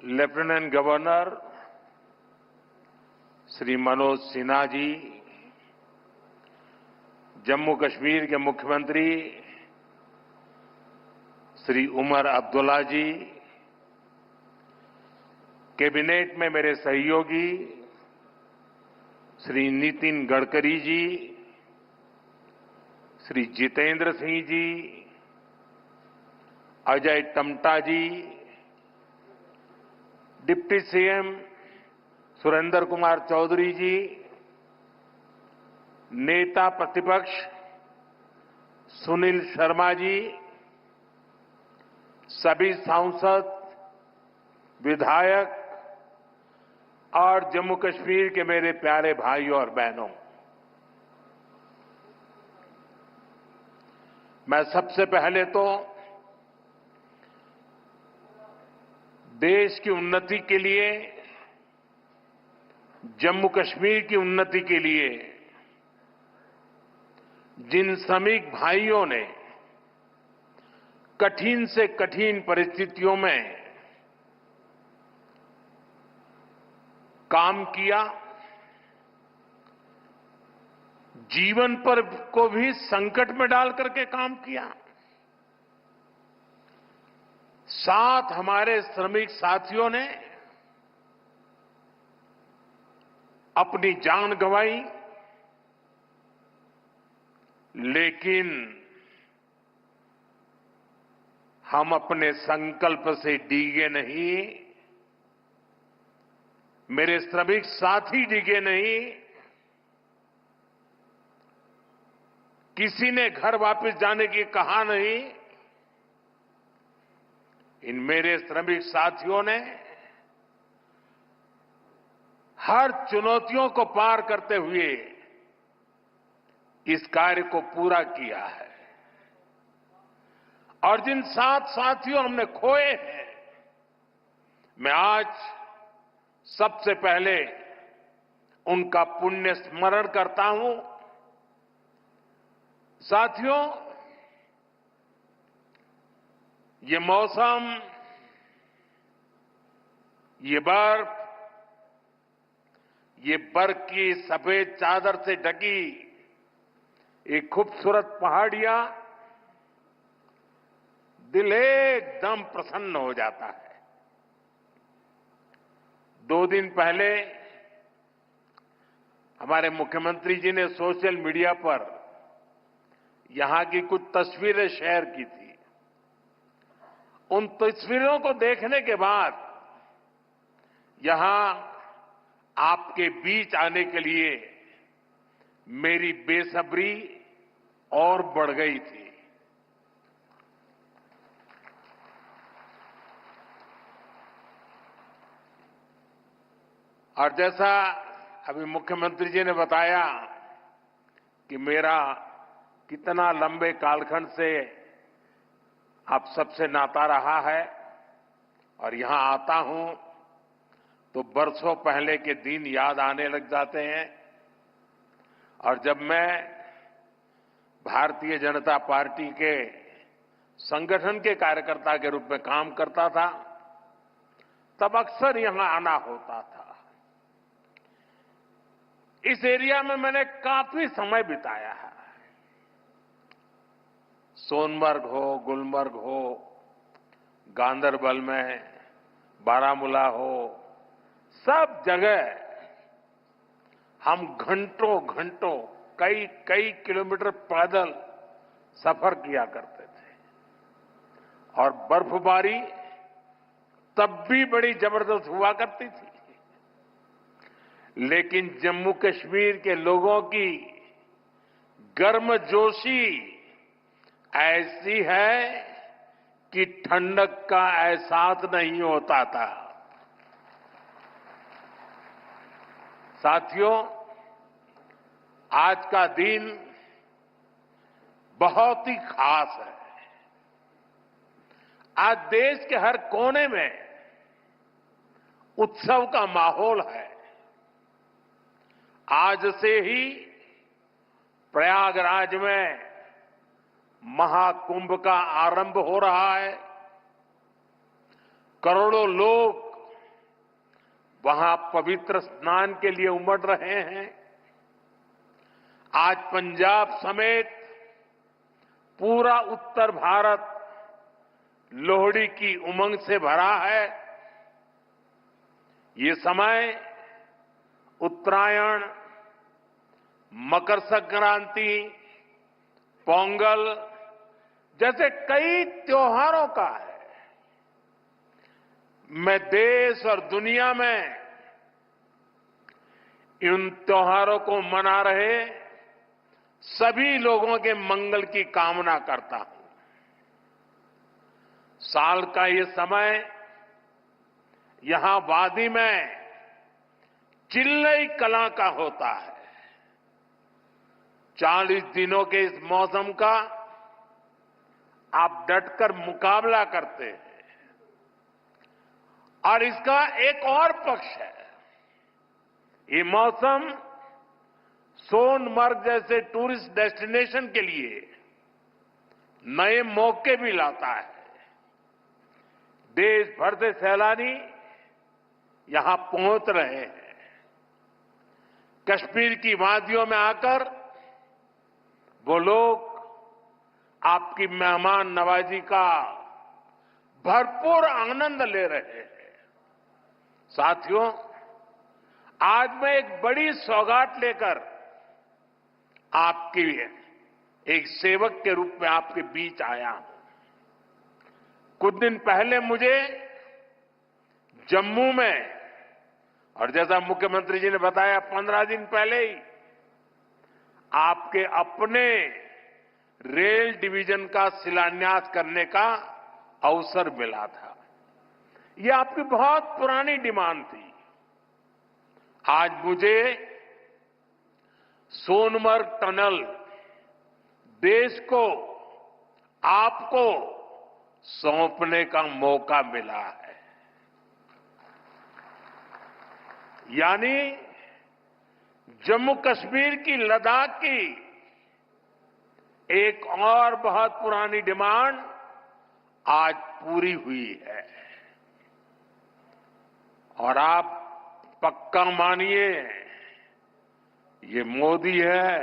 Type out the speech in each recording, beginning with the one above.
Lieutenant governor Shri Manoj Sinha ji, Jammu Kashmir के मुख्यमंत्री श्री उमर अब्दुल्ला जी, cabinet में मेरे सहयोगी श्री नितिन गडकरी जी, श्री जितेंद्र सिंह जी, अजय टम्टा जी, डिप्टी सीएम सुरेंद्र कुमार चौधरी जी, नेता प्रतिपक्ष सुनील शर्मा जी, सभी सांसद, विधायक और जम्मू कश्मीर के मेरे प्यारे भाइयों और बहनों, मैं सबसे पहले तो देश की उन्नति के लिए, जम्मू कश्मीर की उन्नति के लिए जिन श्रमिक भाइयों ने कठिन से कठिन परिस्थितियों में काम किया, जीवन पर को भी संकट में डाल करके काम किया, साथ हमारे श्रमिक साथियों ने अपनी जान गंवाई, लेकिन हम अपने संकल्प से डिगे नहीं, मेरे श्रमिक साथी डिगे नहीं, किसी ने घर वापस जाने की कहा नहीं। इन मेरे श्रमिक साथियों ने हर चुनौतियों को पार करते हुए इस कार्य को पूरा किया है। और जिन 7 साथियों हमने खोए हैं, मैं आज सबसे पहले उनका पुण्य स्मरण करता हूं। साथियों, ये मौसम, ये बर्फ, ये बर्फ की सफेद चादर से ढकी एक खूबसूरत पहाड़ियां, दिल एकदम प्रसन्न हो जाता है। 2 दिन पहले हमारे मुख्यमंत्री जी ने सोशल मीडिया पर यहां की कुछ तस्वीरें शेयर की थी। उन तस्वीरों को देखने के बाद यहां आपके बीच आने के लिए मेरी बेसब्री और बढ़ गई थी। और जैसा अभी मुख्यमंत्री जी ने बताया कि मेरा कितना लंबे कालखंड से आप सबसे नाता रहा है, और यहां आता हूं तो बरसों पहले के दिन याद आने लग जाते हैं। और जब मैं भारतीय जनता पार्टी के संगठन के कार्यकर्ता के रूप में काम करता था, तब अक्सर यहां आना होता था। इस एरिया में मैंने काफी समय बिताया है। सोनमर्ग हो, गुलमर्ग हो, गांदरबल में, बारामूला हो, सब जगह हम घंटों घंटों, कई कई किलोमीटर पैदल सफर किया करते थे। और बर्फबारी तब भी बड़ी जबरदस्त हुआ करती थी। लेकिन जम्मू कश्मीर के लोगों की गर्मजोशी ऐसी है कि ठंडक का एहसास नहीं होता था। साथियों, आज का दिन बहुत ही खास है। आज देश के हर कोने में उत्सव का माहौल है। आज से ही प्रयागराज में महाकुंभ का आरंभ हो रहा है। करोड़ों लोग वहां पवित्र स्नान के लिए उमड़ रहे हैं। आज पंजाब समेत पूरा उत्तर भारत लोहड़ी की उमंग से भरा है। ये समय उत्तरायण, मकर संक्रांति, पोंगल जैसे कई त्योहारों का है। मैं देश और दुनिया में इन त्योहारों को मना रहे सभी लोगों के मंगल की कामना करता हूं। साल का ये समय यहां वादी में चिल्लई कला का होता है। 40 दिनों के इस मौसम का आप डटकर मुकाबला करते हैं। और इसका एक और पक्ष है, ये मौसम सोनमर्ग जैसे टूरिस्ट डेस्टिनेशन के लिए नए मौके भी लाता है। देश भर से सैलानी यहां पहुंच रहे हैं। कश्मीर की वादियों में आकर वो लोग आपकी मेहमान नवाजी का भरपूर आनंद ले रहे हैं। साथियों, आज मैं एक बड़ी सौगात लेकर आपकी एक सेवक के रूप में आपके बीच आया हूं। कुछ दिन पहले मुझे जम्मू में, और जैसा मुख्यमंत्री जी ने बताया 15 दिन पहले ही आपके अपने रेल डिवीजन का शिलान्यास करने का अवसर मिला था। यह आपकी बहुत पुरानी डिमांड थी। आज मुझे सोनमर्ग टनल देश को, आपको सौंपने का मौका मिला है। यानी जम्मू कश्मीर की, लद्दाख की एक और बहुत पुरानी डिमांड आज पूरी हुई है। और आप पक्का मानिए, ये मोदी है,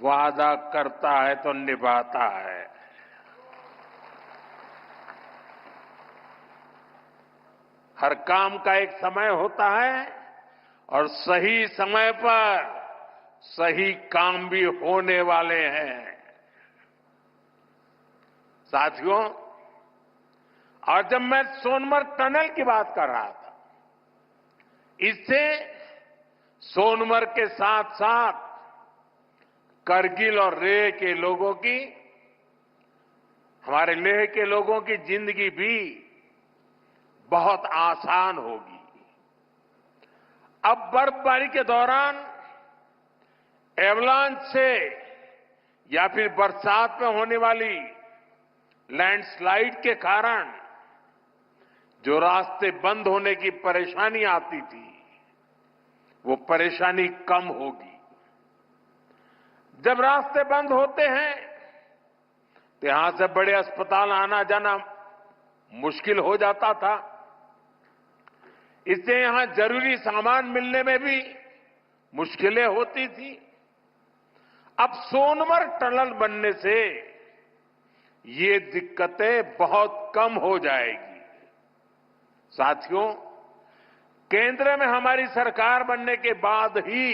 वादा करता है तो निभाता है। हर काम का एक समय होता है और सही समय पर सही काम भी होने वाले हैं। साथियों, और जब मैं सोनमर्ग टनल की बात कर रहा था, इससे सोनमर्ग के साथ साथ करगिल और लेह के लोगों की, हमारे लेह के लोगों की जिंदगी भी बहुत आसान होगी। अब बर्फबारी के दौरान एवलांच से या फिर बरसात में होने वाली लैंडस्लाइड के कारण जो रास्ते बंद होने की परेशानी आती थी, वो परेशानी कम होगी। जब रास्ते बंद होते हैं तो यहां से बड़े अस्पताल आना जाना मुश्किल हो जाता था। इससे यहां जरूरी सामान मिलने में भी मुश्किलें होती थी। अब सोनमर्ग टनल बनने से ये दिक्कतें बहुत कम हो जाएगी। साथियों, केंद्र में हमारी सरकार बनने के बाद ही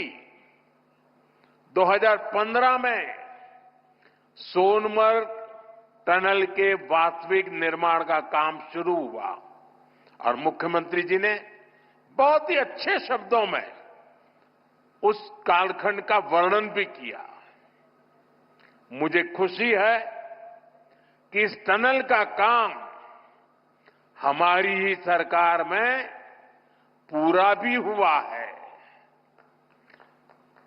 2015 में सोनमर्ग टनल के वास्तविक निर्माण का काम शुरू हुआ और मुख्यमंत्री जी ने बहुत ही अच्छे शब्दों में उस कालखंड का वर्णन भी किया। मुझे खुशी है कि इस टनल का काम हमारी ही सरकार में पूरा भी हुआ है।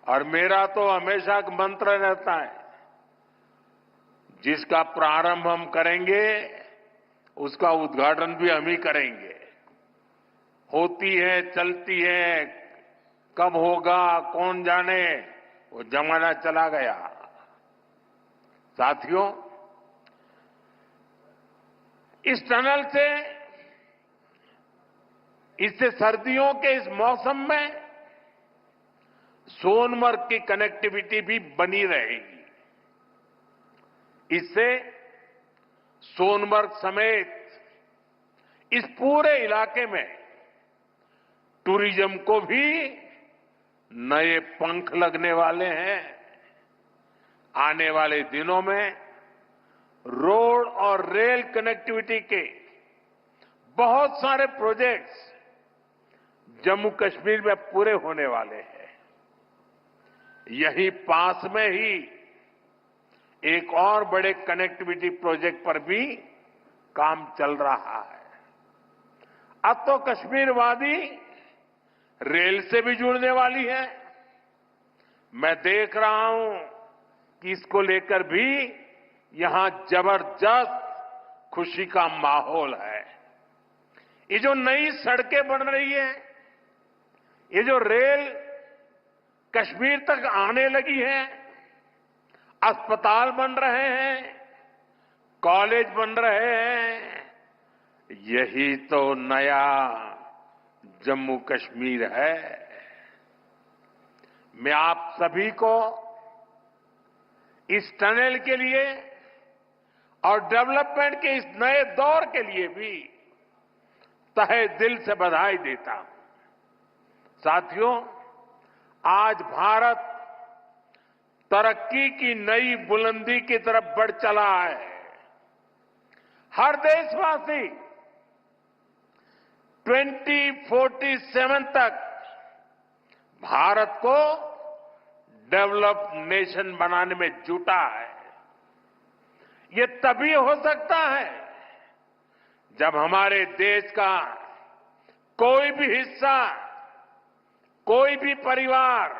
और मेरा तो हमेशा मंत्र रहता है, जिसका प्रारंभ हम करेंगे उसका उद्घाटन भी हम ही करेंगे। होती है, चलती है, कब होगा कौन जाने, वो जमाना चला गया। साथियों, इस टनल से इससे सर्दियों के इस मौसम में सोनमर्ग की कनेक्टिविटी भी बनी रहेगी। इससे सोनमर्ग समेत इस पूरे इलाके में टूरिज्म को भी नए पंख लगने वाले हैं। आने वाले दिनों में रोड और रेल कनेक्टिविटी के बहुत सारे प्रोजेक्ट्स जम्मू कश्मीर में पूरे होने वाले हैं। यही पास में ही एक और बड़े कनेक्टिविटी प्रोजेक्ट पर भी काम चल रहा है। अब तो कश्मीर वादी रेल से भी जुड़ने वाली है। मैं देख रहा हूं कि इसको लेकर भी यहां जबरदस्त खुशी का माहौल है। ये जो नई सड़कें बन रही हैं, ये जो रेल कश्मीर तक आने लगी है, अस्पताल बन रहे हैं, कॉलेज बन रहे हैं, यही तो नया जम्मू कश्मीर है। मैं आप सभी को इस टनल के लिए और डेवलपमेंट के इस नए दौर के लिए भी तहे दिल से बधाई देता हूं। साथियों, आज भारत तरक्की की नई बुलंदी की तरफ बढ़ चला है। हर देशवासी 2047 तक भारत को डेवलप्ड नेशन बनाने में जुटा है। ये तभी हो सकता है जब हमारे देश का कोई भी हिस्सा, कोई भी परिवार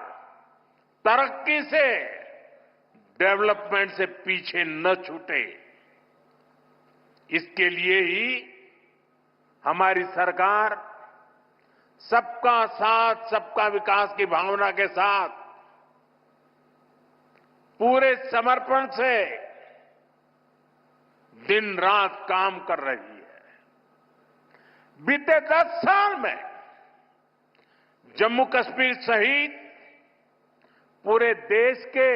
तरक्की से, डेवलपमेंट से पीछे न छूटे। इसके लिए ही हमारी सरकार सबका साथ, सबका विकास की भावना के साथ पूरे समर्पण से दिन रात काम कर रही है। बीते 10 साल में जम्मू कश्मीर सहित पूरे देश के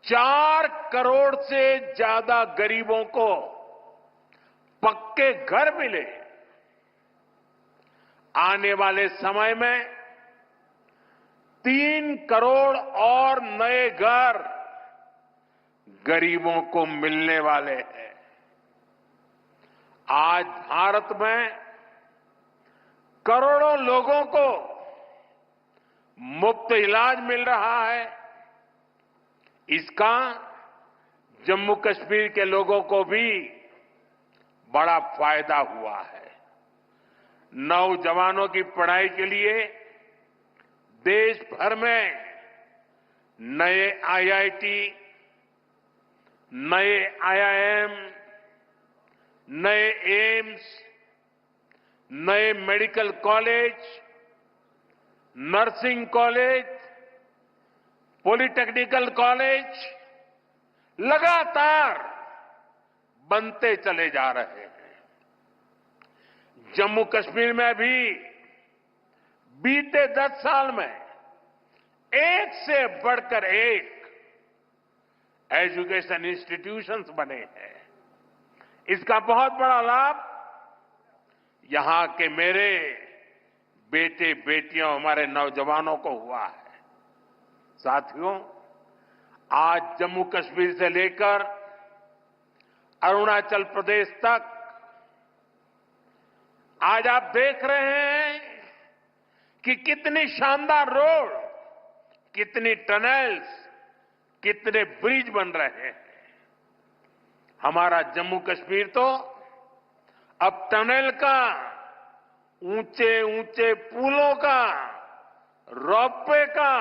4 करोड़ से ज्यादा गरीबों को पक्के घर मिले। आने वाले समय में 3 करोड़ और नए घर गरीबों को मिलने वाले हैं। आज भारत में करोड़ों लोगों को मुफ्त इलाज मिल रहा है। इसका जम्मू कश्मीर के लोगों को भी बड़ा फायदा हुआ है। नौजवानों की पढ़ाई के लिए देश भर में नए आईआईटी, नए आईआईएम, नए एम्स, नए medical college, nursing college, polytechnical college लगातार बनते चले जा रहे हैं। जम्मू कश्मीर में भी बीते 10 साल में एक से बढ़कर एक एजुकेशन इंस्टीट्यूशंस बने हैं। इसका बहुत बड़ा लाभ यहां के मेरे बेटे बेटियों, हमारे नौजवानों को हुआ है। साथियों, आज जम्मू कश्मीर से लेकर अरुणाचल प्रदेश तक आज आप देख रहे हैं कि कितनी शानदार रोड, कितनी टनल्स, कितने ब्रिज बन रहे हैं। हमारा जम्मू कश्मीर तो अब टनल का, ऊंचे ऊंचे पुलों का, रोपवे का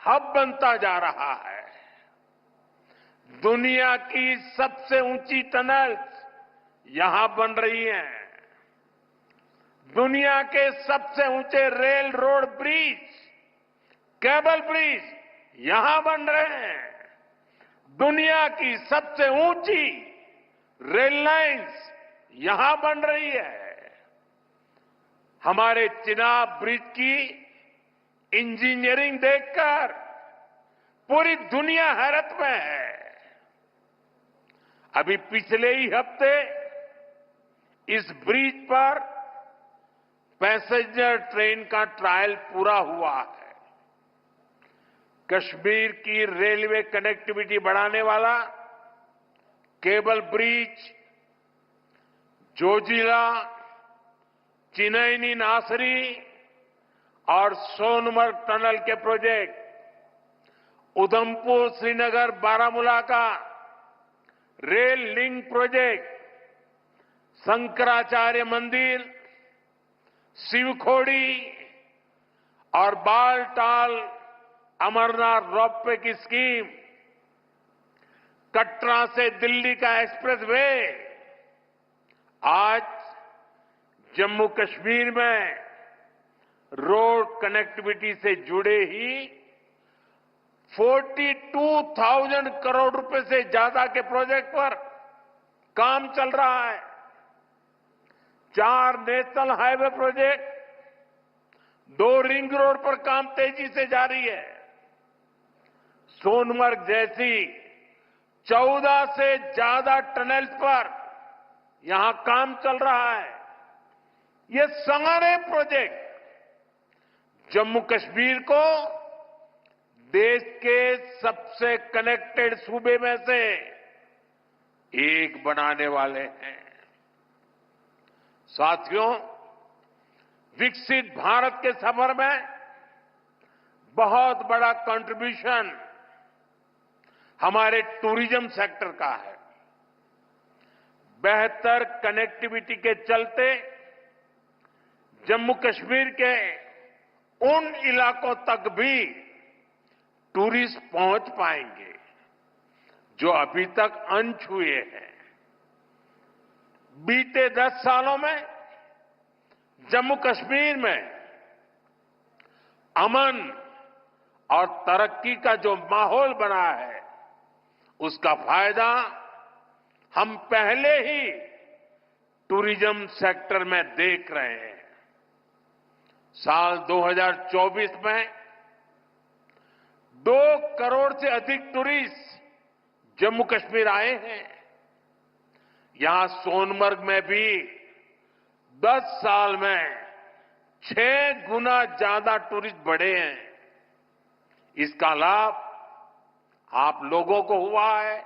हब बनता जा रहा है। दुनिया की सबसे ऊंची टनल्स यहां बन रही हैं। दुनिया के सबसे ऊंचे rail road bridge, cable bridge यहां बन रहे हैं। दुनिया की सबसे ऊंची रेल लाइंस यहां बन रही है। हमारे चिनाब ब्रिज की इंजीनियरिंग देखकर पूरी दुनिया हैरत में है। अभी पिछले ही हफ्ते इस ब्रिज पर पैसेंजर ट्रेन का ट्रायल पूरा हुआ है। कश्मीर की रेलवे कनेक्टिविटी बढ़ाने वाला केबल ब्रिज, जोजिला, चिनैनी नासरी और सोनमर्ग टनल के प्रोजेक्ट, उधमपुर श्रीनगर बारामूला का रेल लिंक प्रोजेक्ट, शंकराचार्य मंदिर, शिवखोड़ी और बालटाल अमरनाथ रोपवे की स्कीम, कटरा से दिल्ली का एक्सप्रेसवे, आज जम्मू कश्मीर में रोड कनेक्टिविटी से जुड़े ही 42,000 करोड़ रुपए से ज्यादा के प्रोजेक्ट पर काम चल रहा है। 4 national highway project, 2 ring road पर काम तेजी से जारी है। सोनमर्ग जैसी 14 से ज्यादा टनल्स पर यहां काम चल रहा है। ये सारे प्रोजेक्ट जम्मू कश्मीर को देश के सबसे कनेक्टेड सूबे में से एक बनाने वाले हैं। साथियों, विकसित भारत के सफर में बहुत बड़ा कंट्रीब्यूशन हमारे टूरिज्म सेक्टर का है। बेहतर कनेक्टिविटी के चलते जम्मू कश्मीर के उन इलाकों तक भी टूरिस्ट पहुंच पाएंगे जो अभी तक अनछुए हैं। बीते 10 सालों में जम्मू कश्मीर में अमन और तरक्की का जो माहौल बना है, उसका फायदा हम पहले ही टूरिज्म सेक्टर में देख रहे हैं। साल 2024 में 2 करोड़ से अधिक टूरिस्ट जम्मू कश्मीर आए हैं। यहां सोनमर्ग में भी 10 साल में 6 गुना ज्यादा टूरिस्ट बढ़े हैं। इसका लाभ आप लोगों को हुआ है,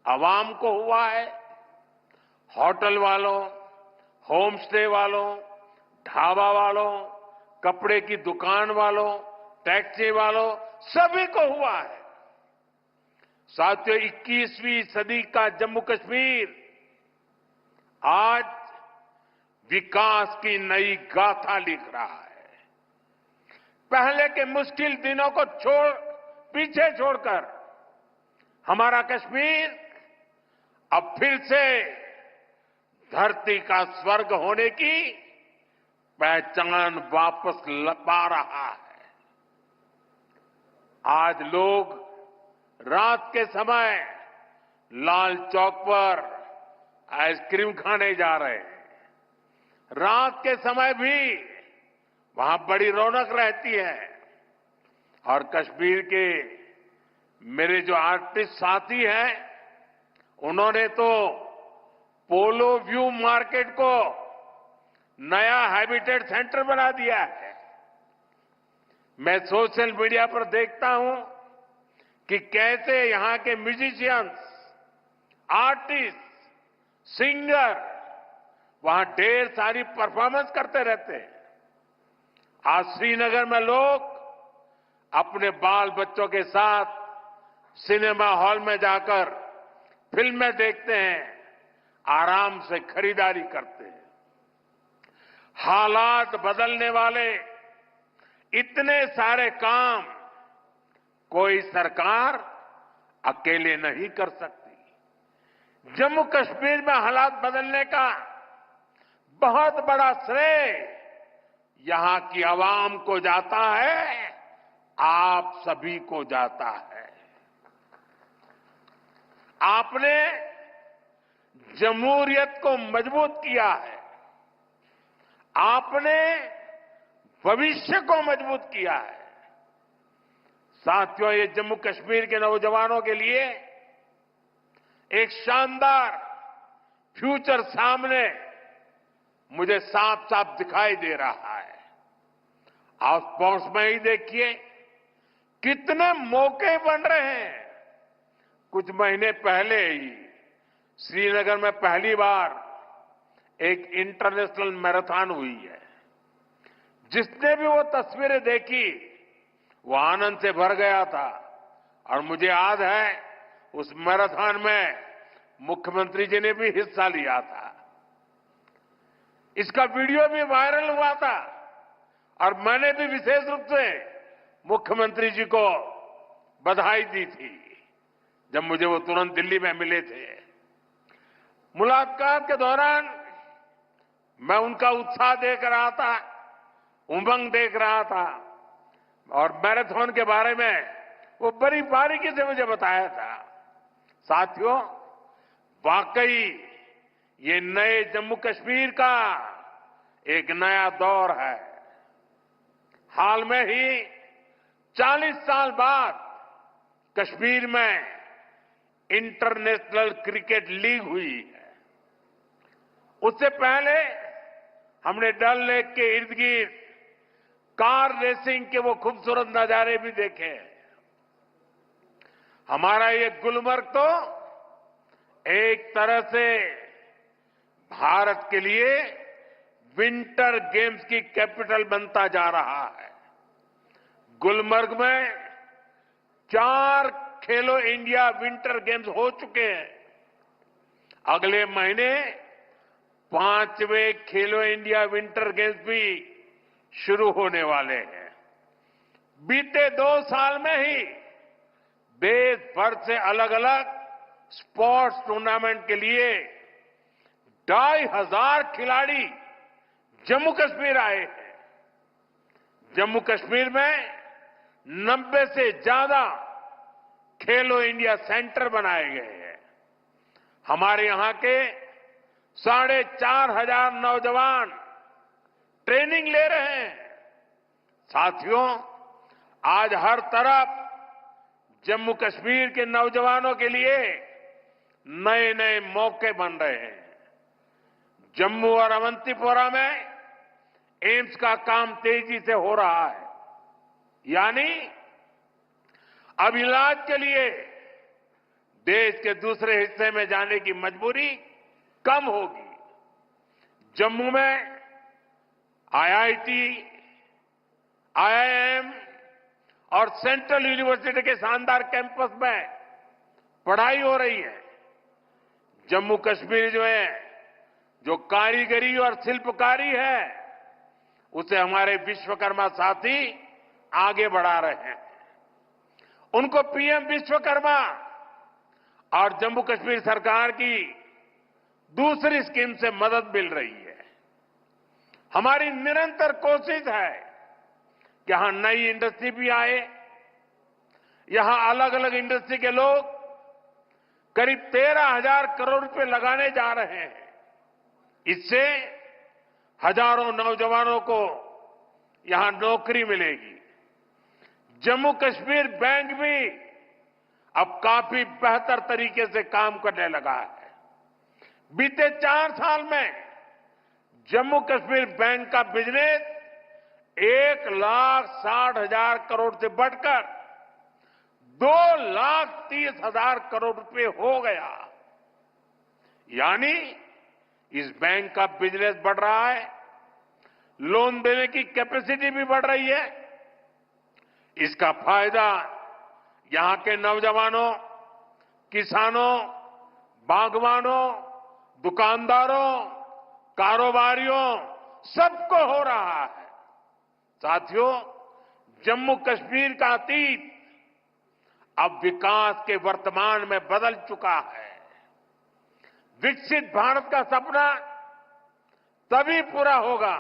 आवाम को हुआ है। होटल वालों, होम स्टे वालों, ढाबा वालों, कपड़े की दुकान वालों, टैक्सी वालों, सभी को हुआ है। साथियों, 21वीं सदी का जम्मू कश्मीर आज विकास की नई गाथा लिख रहा है। पहले के मुश्किल दिनों को पीछे छोड़कर हमारा कश्मीर अब फिर से धरती का स्वर्ग होने की पहचान वापस पा रहा है। आज लोग रात के समय लाल चौक पर आइसक्रीम खाने जा रहे हैं। रात के समय भी वहां बड़ी रौनक रहती है। और कश्मीर के मेरे जो आर्टिस्ट साथी हैं, उन्होंने तो पोलो व्यू मार्केट को नया हैबिटेट सेंटर बना दिया है। मैं सोशल मीडिया पर देखता हूं कि कैसे यहां के म्यूजिशियंस, आर्टिस्ट, सिंगर वहां ढेर सारी परफॉर्मेंस करते रहते हैं। आज श्रीनगर में लोग अपने बाल बच्चों के साथ सिनेमा हॉल में जाकर फिल्में देखते हैं, आराम से खरीदारी करते हैं। हालात बदलने वाले इतने सारे काम कोई सरकार अकेले नहीं कर सकती। जम्मू कश्मीर में हालात बदलने का बहुत बड़ा श्रेय यहां की आवाम को जाता है, आप सभी को जाता है। आपने जमहूरियत को मजबूत किया है। आपने भविष्य को मजबूत किया है। साथियों, ये जम्मू कश्मीर के नौजवानों के लिए एक शानदार फ्यूचर सामने मुझे साफ साफ दिखाई दे रहा है। आप स्पोर्ट्स में ही देखिए कितने मौके बन रहे हैं। कुछ महीने पहले ही श्रीनगर में पहली बार एक इंटरनेशनल मैराथन हुई है। जिसने भी वो तस्वीरें देखी वो आनंद से भर गया था। और मुझे याद है उस मैराथन में मुख्यमंत्री जी ने भी हिस्सा लिया था। इसका वीडियो भी वायरल हुआ था और मैंने भी विशेष रूप से मुख्यमंत्री जी को बधाई दी थी जब मुझे वो तुरंत दिल्ली में मिले थे। मुलाकात के दौरान मैं उनका उत्साह देख रहा था, उमंग देख रहा था और मैराथन के बारे में वो बड़ी बारीकी से मुझे बताया था। साथियों, वाकई ये नए जम्मू कश्मीर का एक नया दौर है। हाल में ही 40 साल बाद कश्मीर में इंटरनेशनल क्रिकेट लीग हुई है। उससे पहले हमने डल लेक के इर्द गिर्द कार रेसिंग के वो खूबसूरत नजारे भी देखे। हमारा ये गुलमर्ग तो एक तरह से भारत के लिए विंटर गेम्स की कैपिटल बनता जा रहा है। गुलमर्ग में 4 खेलो इंडिया विंटर गेम्स हो चुके हैं। अगले महीने 5वें खेलो इंडिया विंटर गेम्स भी शुरू होने वाले हैं। बीते 2 साल में ही देश भर से अलग अलग स्पोर्ट्स टूर्नामेंट के लिए 2,500 खिलाड़ी जम्मू कश्मीर आए हैं। जम्मू कश्मीर में 90 से ज्यादा खेलो इंडिया सेंटर बनाए गए हैं। हमारे यहां के 4,500 नौजवान ट्रेनिंग ले रहे हैं। साथियों, आज हर तरफ जम्मू कश्मीर के नौजवानों के लिए नए नए मौके बन रहे हैं। जम्मू और अवंतीपोरा में एम्स का काम तेजी से हो रहा है, यानी अब इलाज के लिए देश के दूसरे हिस्से में जाने की मजबूरी कम होगी। जम्मू में आईआईटी, आईआईएम और सेंट्रल यूनिवर्सिटी के शानदार कैंपस में पढ़ाई हो रही है। जम्मू कश्मीर में जो कारीगरी और शिल्पकारी है उसे हमारे विश्वकर्मा साथी आगे बढ़ा रहे हैं। उनको पीएम विश्वकर्मा और जम्मू कश्मीर सरकार की दूसरी स्कीम से मदद मिल रही है। हमारी निरंतर कोशिश है कि यहां नई इंडस्ट्री भी आए। यहां अलग अलग इंडस्ट्री के लोग करीब 13,000 करोड़ रुपए लगाने जा रहे हैं। इससे हजारों नौजवानों को यहां नौकरी मिलेगी। जम्मू कश्मीर बैंक भी अब काफी बेहतर तरीके से काम करने लगा है। बीते 4 साल में जम्मू कश्मीर बैंक का बिजनेस 1,60,000 करोड़ से बढ़कर 2,30,000 करोड़ रुपए हो गया। यानी इस बैंक का बिजनेस बढ़ रहा है, लोन देने की कैपेसिटी भी बढ़ रही है। इसका फायदा यहां के नौजवानों, किसानों, बागवानों, दुकानदारों, कारोबारियों सबको हो रहा है। साथियों, जम्मू कश्मीर का अतीत अब विकास के वर्तमान में बदल चुका है। विकसित भारत का सपना तभी पूरा होगा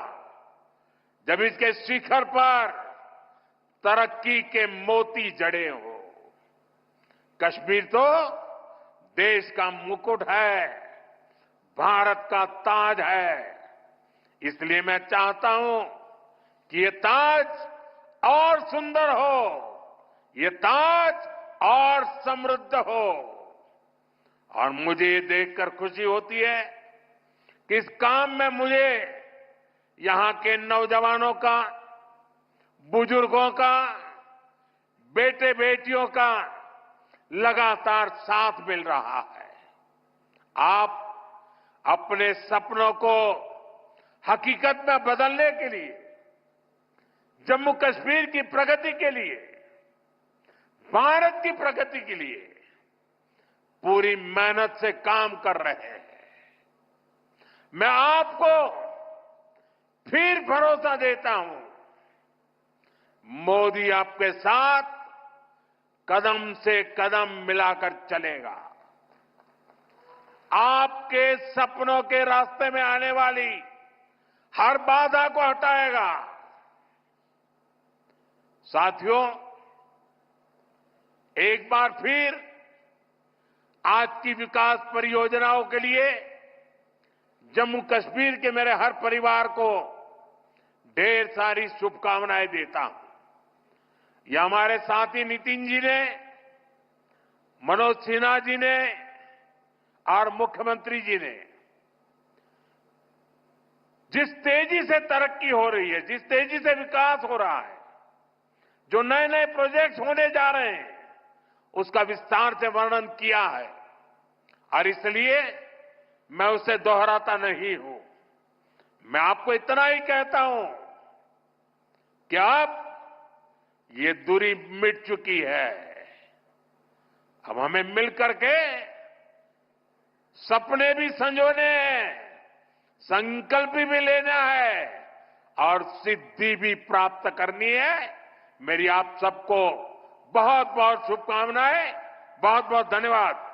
जब इसके शिखर पर तरक्की के मोती जड़े हो। कश्मीर तो देश का मुकुट है, भारत का ताज है। इसलिए मैं चाहता हूं कि ये ताज और सुंदर हो, ये ताज और समृद्ध हो। और मुझे ये देखकर खुशी होती है कि इस काम में मुझे यहां के नौजवानों का, बुजुर्गों का, बेटे बेटियों का लगातार साथ मिल रहा है। आप अपने सपनों को हकीकत में बदलने के लिए, जम्मू कश्मीर की प्रगति के लिए, भारत की प्रगति के लिए पूरी मेहनत से काम कर रहे हैं। मैं आपको फिर भरोसा देता हूं, मोदी आपके साथ कदम से कदम मिलाकर चलेगा। आपके सपनों के रास्ते में आने वाली हर बाधा को हटाएगा। साथियों, एक बार फिर आज की विकास परियोजनाओं के लिए जम्मू कश्मीर के मेरे हर परिवार को ढेर सारी शुभकामनाएं देता हूं। ये हमारे साथी नितिन जी ने, मनोज सिन्हा जी ने और मुख्यमंत्री जी ने जिस तेजी से तरक्की हो रही है, जिस तेजी से विकास हो रहा है, जो नए नए प्रोजेक्ट्स होने जा रहे हैं, उसका विस्तार से वर्णन किया है। और इसलिए मैं उसे दोहराता नहीं हूं। मैं आपको इतना ही कहता हूं कि अब ये दूरी मिट चुकी है। अब हमें मिलकर के सपने भी संजोने हैं, संकल्प भी लेना है और सिद्धि भी प्राप्त करनी है। मेरी आप सबको बहुत बहुत शुभकामनाएं, बहुत बहुत धन्यवाद।